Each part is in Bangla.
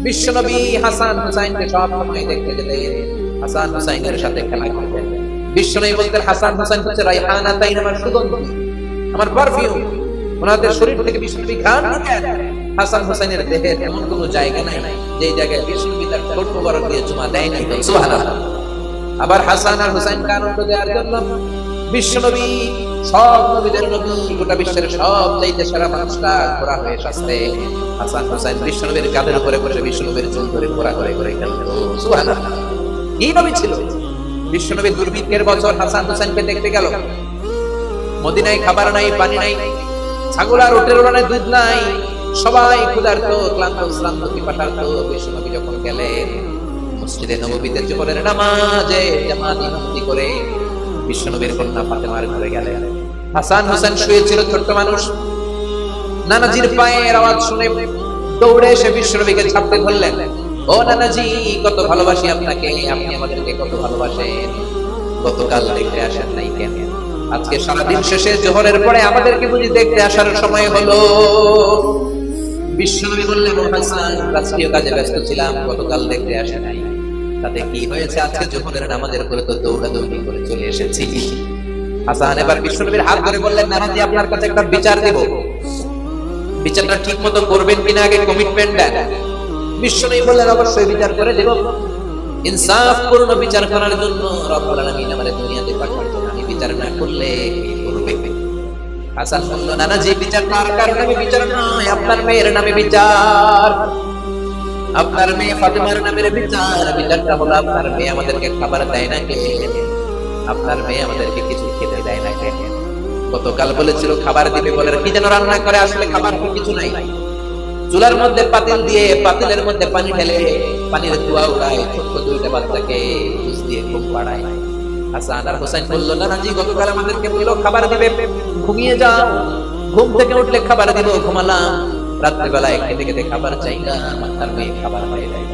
বিশ্বনবী হাসান হুসাইনকে সব সময় দেখতে যেতেন, হাসান হুসাইনের সাথে খেলা করতেন। বিশ্বনবী বলতেন হাসান হুসাইন হচ্ছে রাইহানাতাইন, আমার সুগন্ধি, আমার পারফিউম। ওনাদের শরীর থেকে বিশ্বনবী ঘ্রাণ নিতেন। হাসান হুসাইনের দেহের এমন কোনো জায়গা নাই যে জায়গায় বিশ্বনবী তার ঠোঁট মোবারক দিয়ে চুমা দেয় নাই। সুবহানাল্লাহ। আবার হাসান আর হুসাইনকে আনন্দ দেওয়ার জন্য বিশ্বনবী, সব নবীদের নবী, গোটা বিশ্বের সব চাইতে সেরা মানুষরা ঘোড়া হয়ে আসছে। হাসান হুসাইন বিশ্বনবীর কাঁধের উপরে বসে বিশ্বনবীর চুল ধরে ঘোড়া করে করে খেলতো। সুবহানাল্লাহ। কি নবী ছিল! বিশ্বনবী দুর্ভিক্ষের বছর হাসান হুসাইনকে দেখতে গেল। মদিনায় খাবার নাই, পানি নাই, ছাগল আর উটের ওড়ানায় দুধ নাই, সবাই ক্ষুধার্ত, ক্লান্ত, শ্রান্ত, পিপাসার্ত। বিশ্বনবী যখন গেলেন মসজিদে নববীতে জোহরের নামাজে জামাত ইমামতি করে বিশ্বনবীর কন্যা ফাতেমার ঘরে গেলেন। হাসান হুসাইন শুয়েছিল, ছোট্ট মানুষ। নানাজির পায়ের আওয়াজ শুনে দৌড়ে এসে বিশ্বনবীকে ছাপতে ধরলেন। ও নানাজি, কত ভালোবাসি আপনাকে, আপনি আমাদেরকে কত ভালোবাসেন, গতকাল দেখতে আসেন নাই কেন? আজকে সারাদিন শেষে জোহরের পরে আমাদেরকে বুঝি দেখতে আসার সময় হলো? বিশ্বনবী বললেন, ও হাসান, রাষ্ট্রীয় কাজে ব্যস্ত ছিলাম, গতকাল দেখতে আসে নাই। তাতে কি হয়েছে? আজকে জোহরের নামাজের পরে তো দৌড়াদৌড়ি করে চলে এসেছি। হাসান এবার বিশ্বনবীর হাত ধরে বললেন, নানাজি, আপনার কাছে একটা বিচার দেব, বিচারটা ঠিক মতো করবেন কিনা আগে কমিটমেন্ট দেন। বিশ্বনবী বললেন, অবশ্যই বিচার করে দেব। ইনসাফপূর্ণ বিচার করার জন্য রব্বুল আলামিন আমাদের দুনিয়াতে পাঠিয়েছেন, আমি বিচার না করলে কি করবে? হাসান বলল, নানাজি, বিচার কার নামে বিচার নয়, আপনার মেয়ের নামে বিচার, আপনার মেয়ে ফাতেমার নামের বিচার। বিচারটা হলো আপনার মেয়ে আমাদেরকে খাবার দেয় না কে? আপনার মেয়ে আমাদেরকে কিছু খেতে দেয় না কে? গতকাল বলেছিল খাবার দিবে, বলে কি যেন রান্না করে, আসলে খাবার কিছু নাই। চুলার মধ্যে পাতিল দিয়ে পাতিলের মধ্যে পানি ঢেলে পানির ধোঁয়া উড়ায়, ছোট্ট দুইটা বাচ্চাকে জুস দিয়ে ঘুম পাড়ায়। হাসান আর হুসাইন বলল, নানাজি, গতকাল আমাদেরকে বললো খাবার দিবে, ঘুমিয়ে যাও, ঘুম থেকে উঠলে খাবার দিব, ঘুমালাম। রাত্রিবেলায় খেতে খেতে খাবার চাইলাম, আপনার মেয়ে খাবার পাই নাই।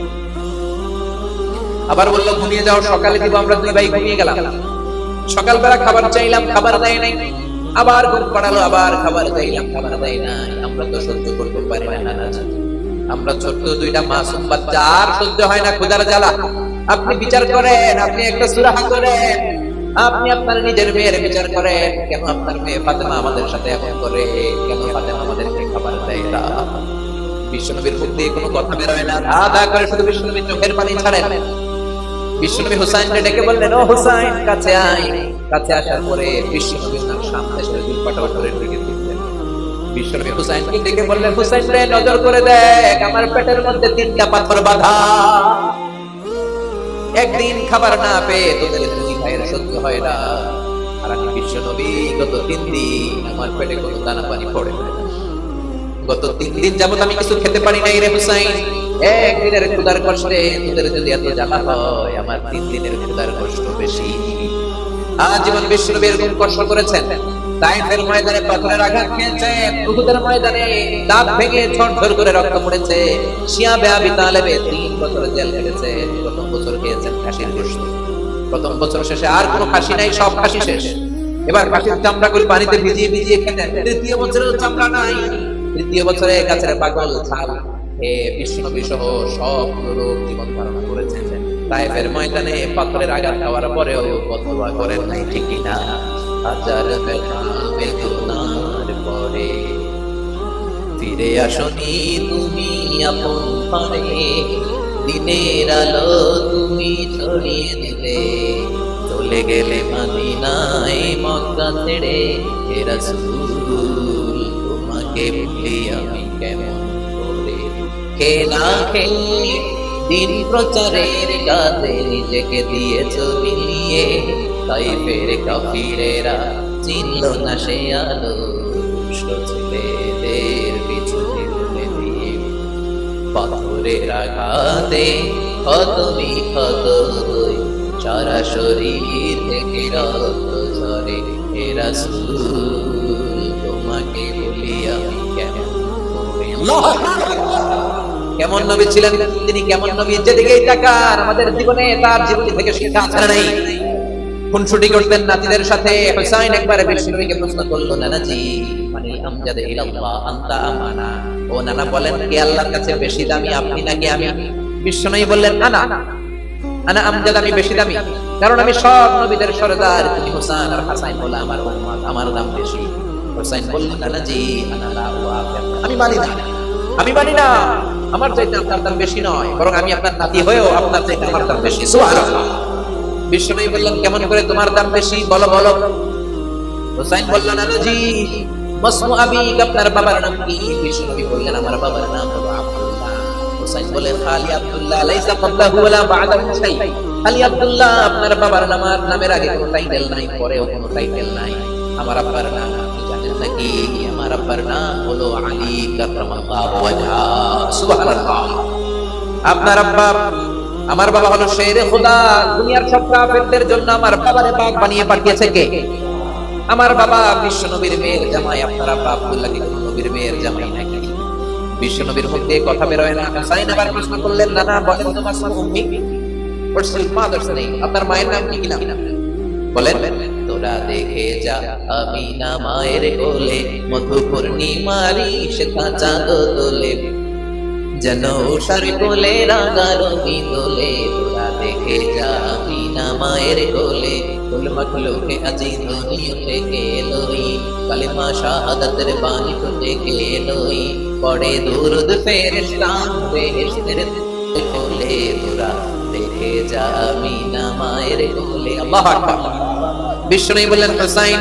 আবার বললো ঘুমিয়ে যাও, সকালে দিব, আমরা দুই ভাই ঘুমিয়ে গেলাম। সকালবেলা খাবার চাইলাম, খাবার দেয় নাই। আবার ঘুম পাড়ালো, আবার খাবার চাইলাম, খাবার দেয় নাই। আমরা তো সহ্য করতে পারি না নানাজি, আমরা ছোট্ট দুইটা মাসুম বাচ্চা, আর সহ্য হয় না ক্ষুধার জ্বালা। আপনি বিচার করেন, আপনি একটা সুরাহা করেন, আপনি আপনার নিজের মেয়ের বিচার করেন। কেন আপনার মেয়ে ফাতেমা আমাদের সাথে এমন করে? কেন ফাতেমা আমাদেরকে খাবার দেয় না? বিশ্বনবীর মুখ দিয়ে কোনো কথা বের হয় না, আদা করে শুধু বিশ্বনবীর চোখের পানি ছাড়েন। বিশ্বনবী হুসাইনকে ডেকে বললেন, ও হুসাইন, কাছে আয়। কাছে আসার পরে বিশ্বনবী তার সামনে এসে দুই পাটা করে ঢুকে দিলেন। বিশ্বনবী হুসাইনকে ডেকে বললেন, হুসাইন রে, নজর করে দেখ, আমার পেটের মধ্যে 3টা পাথর বাঁধা। একদিন খাবার না পেয়ে তোদের দুই ভাইয়ের সহ্য হয় না, আর আমি বিশ্বনবী গত 3 দিন আমার পেটে কোনো দানা পানি পড়ে না। গত 3 দিন যাবত আমি কিছু খেতে পারি নাই রে হুসাইন। একদিনের ক্ষুধার কষ্টে তোদের যদি এত জ্বালা হয়, আমার 3 দিনের ক্ষুধার কষ্ট বেশি। আজীবন বিশ্বনবী এরকম কষ্ট করেছেন। তায়েফের ময়দানে পাথরের আঘাত খেয়েছেন, উহুদের ময়দানে দাঁত ভেঙে ঝরঝর করে রক্ত পড়েছে। শিয়াবে আবি তালেবে 3 বছর জেল কেটেছে। প্রথম বছর খেয়েছেন খাসির গোশত, প্রথম বছর শেষে আর কোনো খাসি নাই, সব খাসি শেষ। এবার খাসির চামড়াগুলো পানিতে ভিজিয়ে ভিজিয়ে খেতেন। তৃতীয় বছরেও চামড়া নাই। তৃতীয় বছরে গাছের পাগল ছাল বিশ্বনবী সহ সব লোক জীবন ধারণ করেছেন। তায়েফের ময়দানে পাথরের আঘাত খাওয়ার পরেও বদদুয়া করেন নাই, ঠিক না? হাজার ব্যথা বেদনার পরে ফিরে আসনি তুমি আপন পানে, দিনের আলো তুমি ছড়িয়ে দিলে, চলে গেলে মদিনায় মক্কা ছেড়ে, হে রাসূল, তোমাকে ভুলি আমি কেমন করে? খেলা খেলে দিন প্রচারের কাজে নিজেকে দিয়েছ বিলিয়ে, তায়েফের কাফিরেরা চিনল না সে আলো, দুষ্ট ছেলেদের পিছু ফেলে দিয়ে। পাথরের আঘাতে ক্ষত বিক্ষত হই, সারা শরীর থেকে রক্ত ঝরে, হে রাসূল, তোমাকে বলি আমি কেমন করে? কেমন নবী ছিলেন তিনি, কেমন নবী যেদিকেই তাকান আমাদের জীবনে তার জীবনী থেকে শিক্ষা আছে নাই? খুনসুটি করতেন নাতিদের সাথে। হুসাইন একবার বিশ্বনবীকে প্রশ্ন করলো, নানাজি, আনিল আমজাদ ইলাল্লাহ আনতা আমানা। ও নানা বলেন কে আল্লাহর কাছে বেশি দামি, আপনি নাকি আমি? বিশ্বনবী বললেন আনা আমজাদ, আমি বেশি দামি, কারণ আমি সব নবীদের সরদার, তুমি হোসেন আর হাসান বলে আমার উম্মত, আমার দাম বেশি। হোসেন বললেন নানা জি আনা লা ওয়াফিক, আমি মানি না, আমার চাইতে আপনার দাম বেশি নয়, বরং আমি আপনার নাতি হয়েও আপনার চাইতে আমার দাম বেশি। সুবহানাল্লাহ। বিশ্বনবী বললেন কেমন করে তোমার দাম বেশি, বলো। হোসেন বললেন নানা জি মাসমু আবিক, আপনার বাবার নাম কি? বিশ্বনবী বললেন আমার বাবার নাম হলো আব্দুল্লাহ। হোসেন বলেন খালি আব্দুল্লাহ, লাইসা ক্বাবলাহু ওয়ালা বা'দাহু শাই। খালি আব্দুল্লাহ, আপনার বাবার নামের আগে কোনো টাইটেল নাই, পরেও কোনো টাইটেল নাই। আমার আব্বার নাম আপনি জানেন নাকি? আমার আব্বার নাম হলো আলী কাররামাল্লাহু ওয়াজহা। সুবহানাল্লাহ। আপনার আব্বা, আমার বাবা হলো শেরে খোদা, দুনিয়ার সব কাফেরদের জন্য আমার বাবারে পাক বানিয়ে পাঠিয়েছে কে? আমার বাবা বিশ্ব নবীর মেয়ের জামাই, আপনার আব্বা আব্দুল্লাহ কি নবীর মেয়ের জামাই নাকি? বিশ্ব নবীর মুখ দিয়ে কথা বের হয় না। হুসাইন আবার প্রশ্ন করলেন নানা বলেন তোমার উম্মি, হোয়াটস ইউর মাদারস নেম, আপনার মায়ের নাম কি নাম? বলেন তোরা দেখে যা আমিনা মায়ের কোলে, মধু পূর্ণিমারি সে চাঁদ তোলে, যেন উষার কোলে রাঙা রবি দোলে। তোরা দেখে যা আমিনা মায়ের কোলে, কুল মখলুকে আজি দুনিয়া থেকে লই, কালিমা শাহাদাতের বাণী থেকে লই, পড়ে দুরুদ ফেরেশতা বেহেশতের কোলে। তোরা দেখে যা আমিনা মায়ের কোলে। আল্লাহু আকবার। বিষ্ণু বললেন হুসাইন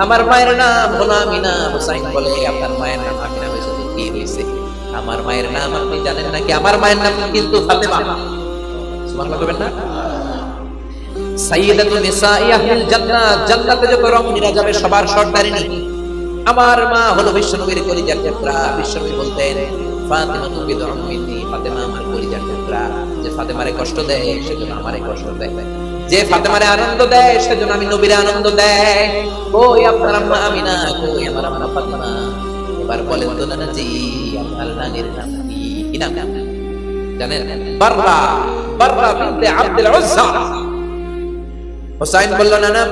আমার মায়ের নাম হলো আমিনা। হুসাইন বলে আপনার মায়ের নাম আমিনা হয়েছে তো কি হয়েছে? আমার মায়ের নাম আপনি জানেন নাকি? আমার মায়ের নাম কিন্তু ফাতেমা। সুবহানাল্লাহ বলবেন না? সাইয়্যিদাতুন নিসাই আহলিল জান্নাত, জান্নাতে যত রমণীরা যাবে সবার সর্দারিনী আমার মা হলো বিশ্বনবীর কলিজার টুকরা। বিশ্বনবী বলতেন ফাতেমা বিদউন মিন্নি, ফাতেমা আমার কলিজার টুকরা। যে ফাতেমারে কষ্ট দেয় সেজন্য আমারে কষ্ট দেয়, যে ফাতেমারে আনন্দ দেয় সেজন্য আমি নবীরে আনন্দ দেয়। কই আপনার আম্মা আমিনা, কই আমার আম্মা ফাতেমা? এবার বলেন তো নানা জি আপনার নানির নাম কি? কি নাম জানেন? বাররা বিনতে আব্দুল উজ্জা। হুসাইন বলল নানা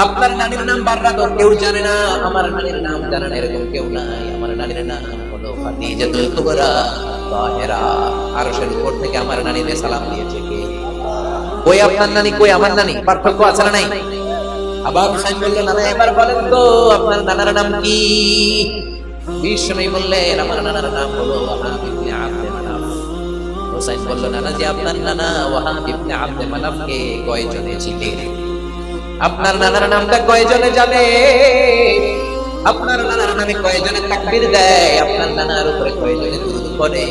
আপনার নানির নাম বাররা তো কেউ জানে না, আমার নানির নাম জানে না এরকম কেউ নাই। আমার নানির নাম হলো খাদিজাতুল কুবরা তাহেরা। আরশের উপর থেকে আমার নানিরে সালাম দিয়েছে কে? কই আপনার নানি, কই আমার নানি? পার্থক্য আছে না নাই? আবার হুসাইন বলল নানা এবার বলেন তো আপনার নানার নাম কি? বিশ্বনবী বললেন আমার নানার নাম হলো ওয়াহাব ইবনে আব্দে মানাফ। হুসাইন বলল নানা যে আপনার নানা ওয়াহাব ইবনে আব্দে মানাফকে কয়জনে চিনে? আপনার নানার নামটা কয়জনে জানে? আপনার নানার নামে কয়জনে তাকবীর দেয়? আপনার নানার উপরে কয়জনে দুরূদ পড়ে?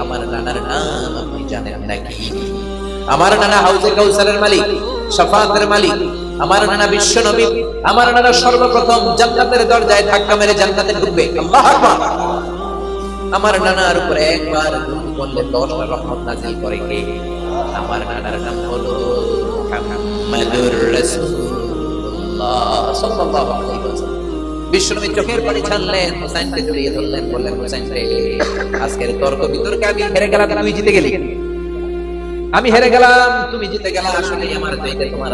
আমার নানার নাম আপনি জানেন নাকি? আমার নানা হাউজে কাউসারের মালিক, শাফাআতের মালিক। আমার নানা বিশ্ব নবী, আমার নানা সর্বপ্রথম জান্নাতের দরজায় ধাক্কা মেরে জান্নাতে ঢুকবে। আল্লাহু আকবার। আমার নানার উপরে একবার দুরূদ পড়লে 10টা রহমত নাযিল করে কে? আমার নানার নাম হলো মুহাম্মাদুর রাসূলুল্লাহ সাল্লাল্লাহু আলাইহি ওয়াসাল্লাম। বিশ্বনবী চোখের পানি ছাড়লেন, হুসাইনকে জড়িয়ে ধরলেন, বললেন হুসাইন রে আজকের তর্ক বিতর্কে আমি হেরে গেলাম, তুই জিতে গেলি। আমি হেরে গেলাম, তুমি জিতে গেলা। আসলে আমার চাইতে তোমার